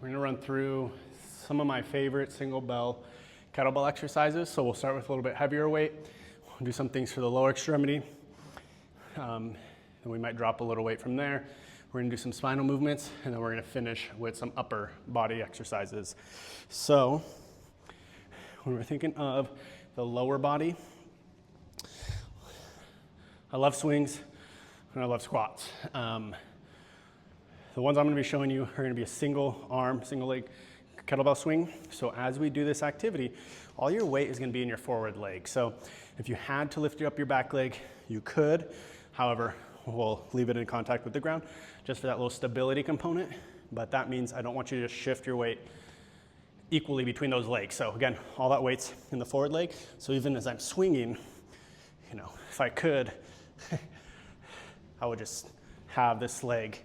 We're gonna run through some of my favorite single bell kettlebell exercises. So we'll start with a little bit heavier weight. We'll do some things for the lower extremity. And we might drop a little weight from there. We're gonna do some spinal movements, and then we're gonna finish with some upper body exercises. So when we're thinking of the lower body, I love swings and I love squats. The ones I'm gonna be showing you are gonna be a single arm, single leg kettlebell swing. So as we do this activity, all your weight is gonna be in your forward leg. So if you had to lift up your back leg, you could. However, we'll leave it in contact with the ground just for that little stability component. But that means I don't want you to just shift your weight equally between those legs. So again, all that weight's in the forward leg. So even as I'm swinging, if I could, I would just have this leg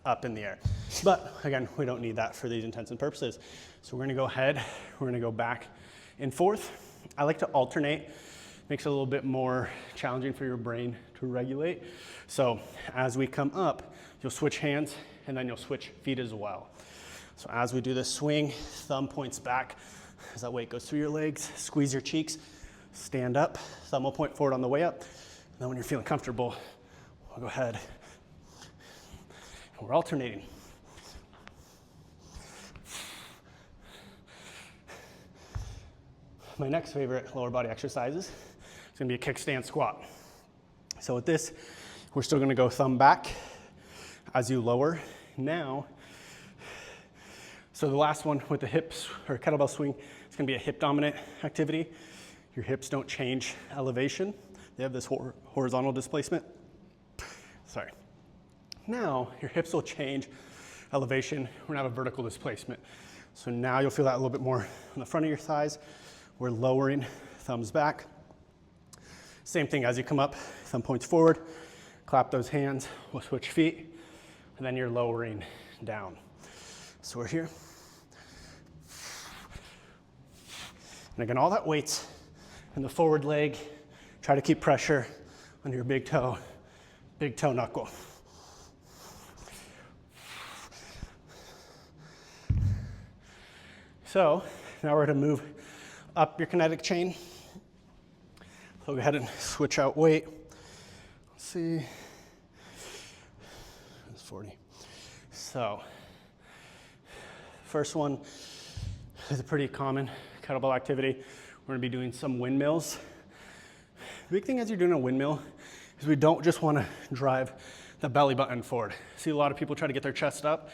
up in the air. But again, we don't need that for these intents and purposes. So we're gonna go ahead, we're gonna go back and forth. I like to alternate, makes it a little bit more challenging for your brain to regulate. So as we come up, you'll switch hands and then you'll switch feet as well. So as we do this swing, thumb points back as that weight goes through your legs, squeeze your cheeks, stand up, thumb will point forward on the way up. And then when you're feeling comfortable, we'll go ahead. And we're alternating. My next favorite lower body exercises is gonna be a kickstand squat. So with this, we're still gonna go thumb back as you lower. Now, so the last one with the hips or kettlebell swing, it's gonna be a hip dominant activity. Your hips don't change elevation. They have this horizontal displacement. Sorry. Now, your hips will change elevation. We're gonna have a vertical displacement. So now you'll feel that a little bit more on the front of your thighs. We're lowering, thumbs back. Same thing as you come up, thumb points forward, clap those hands, we'll switch feet, and then you're lowering down. So we're here. And again, all that weight's in the forward leg. Try to keep pressure on your big toe knuckle. So now we're gonna move up your kinetic chain. So go ahead and switch out weight. Let's see, it's 40. So first one is a pretty common kettlebell activity. We're gonna be doing some windmills. The big thing as you're doing a windmill is we don't just wanna drive the belly button forward. See a lot of people try to get their chest up.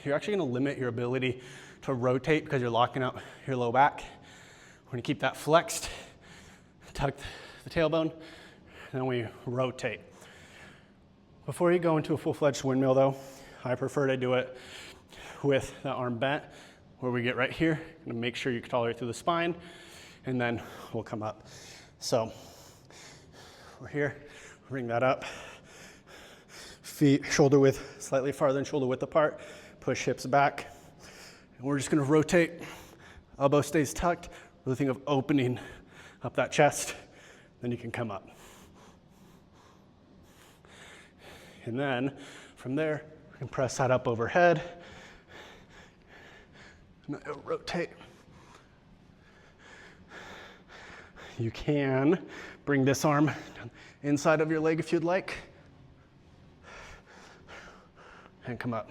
You're actually gonna limit your ability to rotate because you're locking up your low back. We're gonna keep that flexed, tuck the tailbone, and then we rotate. Before you go into a full-fledged windmill though, I prefer to do it with the arm bent, where we get right here, and make sure you can tolerate through the spine, and then we'll come up. So we're here, bring that up, feet shoulder width, slightly farther than shoulder width apart, push hips back, and we're just gonna rotate, elbow stays tucked, really think of opening up that chest, then you can come up. And then from there, we can press that up overhead, and rotate. You can bring this arm inside of your leg if you'd like, and come up.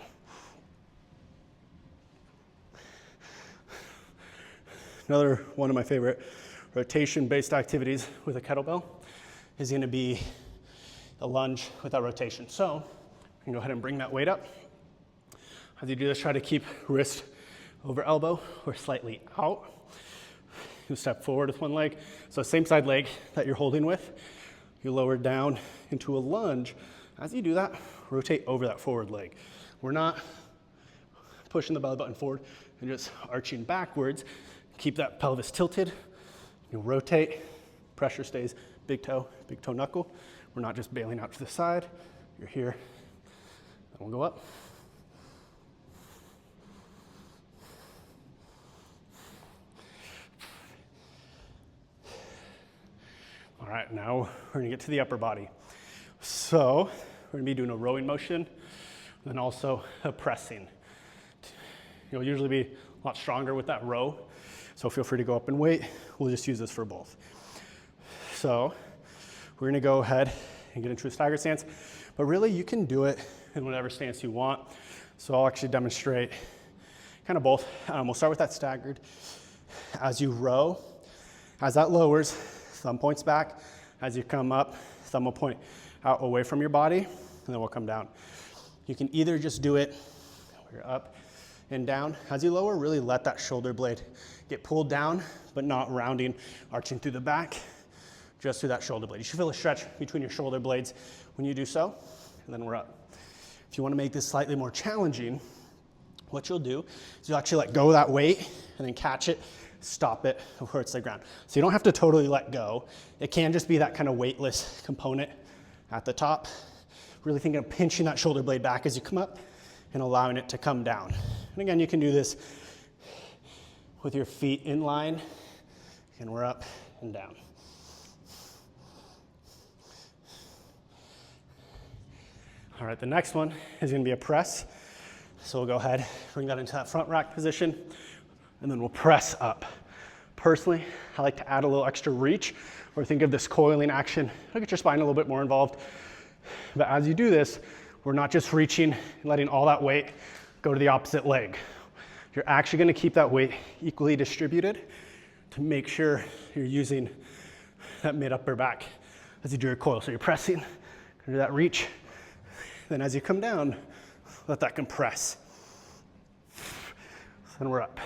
Another one of my favorite rotation-based activities with a kettlebell is gonna be a lunge with that rotation. So you can go ahead and bring that weight up. As you do this, try to keep wrist over elbow or slightly out. You step forward with one leg. So same side leg that you're holding with, you lower down into a lunge. As you do that, rotate over that forward leg. We're not pushing the belly button forward and just arching backwards. Keep that pelvis tilted. You rotate, pressure stays big toe knuckle. We're not just bailing out to the side. You're here, and we'll go up. All right, now we're gonna get to the upper body. So we're gonna be doing a rowing motion, and then also a pressing. You'll usually be a lot stronger with that row. So feel free to go up in weight. We'll just use this for both. So we're gonna go ahead and get into a staggered stance, but really you can do it in whatever stance you want. So I'll actually demonstrate kind of both. We'll start with that staggered. As you row, as that lowers, thumb points back. As you come up, thumb will point out away from your body, and then we'll come down. You can either just do it where you're up and down. As you lower, really let that shoulder blade get pulled down, but not rounding, arching through the back, just through that shoulder blade. You should feel a stretch between your shoulder blades when you do so, and then we're up. If you want to make this slightly more challenging, what you'll do is you'll actually let go of that weight and then catch it, stop it before it's the ground. So you don't have to totally let go. It can just be that kind of weightless component at the top. Really thinking of pinching that shoulder blade back as you come up and allowing it to come down. And again, you can do this with your feet in line, and we're up and down. All right, the next one is gonna be a press. So we'll go ahead, bring that into that front rack position, and then we'll press up. Personally, I like to add a little extra reach, or think of this coiling action. It'll get your spine a little bit more involved. But as you do this, we're not just reaching, letting all that weight go to the opposite leg. You're actually gonna keep that weight equally distributed to make sure you're using that mid upper back as you do your coil. So you're pressing, do that reach. Then as you come down, let that compress. Then we're up.